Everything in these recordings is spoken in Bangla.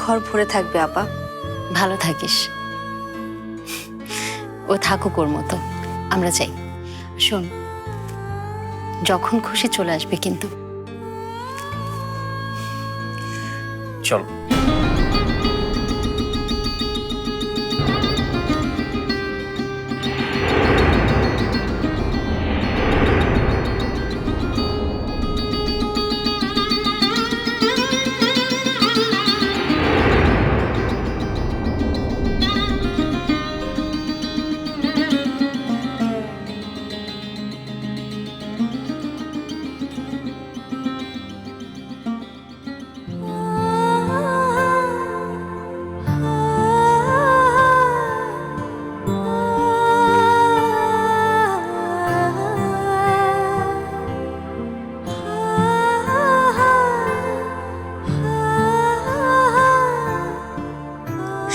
ঘর ভরে থাকবে আপা। ভালো থাকিস। ও থাকুক ওর মতো, আমরা চাই। শোন, যখন খুশি চলে আসবে কিন্তু। চল।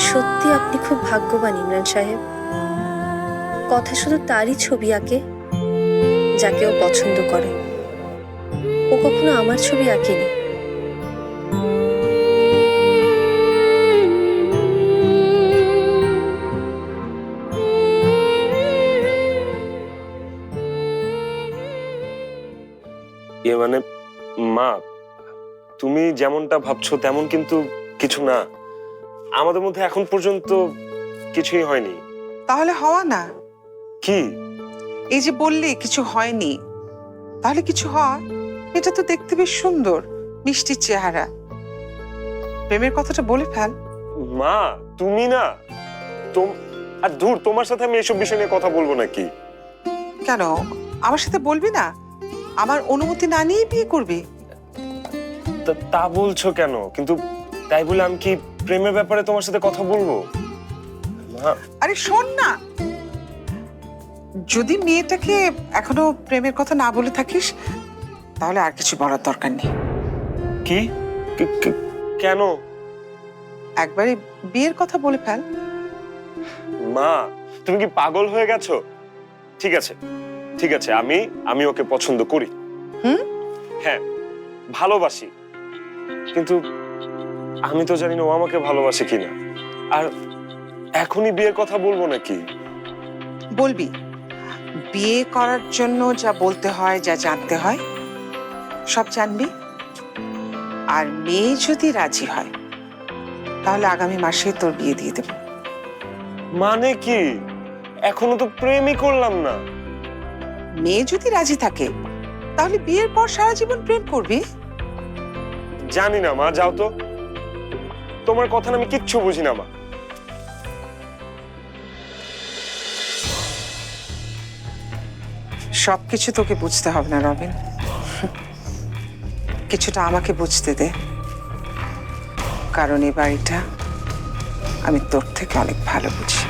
সত্যি আপনি খুব ভাগ্যবান ইমরান সাহেব। কথা শুধু তারই ছবি আঁকে যাকে ও পছন্দ করে। ও কখনো আমার ছবি আঁকেনি। মানে মা, তুমি যেমনটা ভাবছো তেমন কিন্তু কিছু না। আমাদের মধ্যে এখন পর্যন্ত কিছুই হয়নি। তাহলে হওয়া না? কি? এই যে বললে কিছু হয়নি, তাহলে কিছু হয়? এটা তো দেখতে বেশ সুন্দর, মিষ্টির চেহারা। প্রেমের কথাটা বলে ফেল। মা তুমি না, আর দূর, তোমার সাথে আমি এসব বিষয় নিয়ে কথা বলবো নাকি? কেন আমার সাথে বলবি না? আমার অনুমতি না নিয়ে বিয়ে করবি? তা বলছো কেন? কিন্তু তাই বলে আমি কি প্রেমের ব্যাপারে তোমার সাথে কথা বলবো? আরে শোন না, যদি মেয়েটাকে এখনো প্রেমের কথা না বলে থাকিস তাহলে আর কিছু বলার দরকার নেই। কি? কেন? একবারে বিয়ের কথা বলে ফেল। মা তুমি কি পাগল হয়ে গেছো? ঠিক আছে ঠিক আছে, আমি ওকে পছন্দ করি। হ্যাঁ ভালোবাসি, কিন্তু আমি তো জানি না ও আমাকে ভালোবাসে কিনা। আর এখনই বিয়ের কথা বলবো নাকি? বলবি। বিয়ে করার জন্য যা বলতে হয়, যা জানতে হয় সব জানবি। আর মেয়ে যদি রাজি হয় তাহলে আগামী মাসে তোর বিয়ে দিয়ে দেব। মানে কি? এখনো তো প্রেমই করলাম না। মেয়ে যদি রাজি থাকে তাহলে বিয়ের পর সারা জীবন প্রেম করবি। জানি না মা, যাও তো। তোমার কথা আমি কিচ্ছু বুঝি না মা। সবকিছু তোকে বুঝতে হবে না রবিন, কিছুটা আমাকে বুঝতে দে, কারণ এই বাড়িটা আমি তোর থেকে অনেক ভালো বুঝি।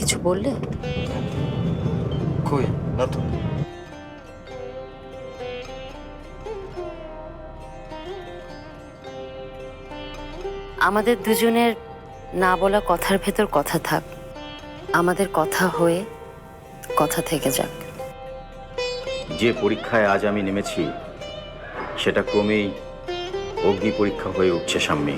কিছু বললে? কই না তো। আমাদের দুজনের না বলা কথার ভেতর কথা থাক, আমাদের কথা হয়ে কথা থেকে যাক। যে পরীক্ষায় আজ আমি নেমেছি সেটা ক্রমেই অগ্নি পরীক্ষা হয়ে উঠছে সামনে।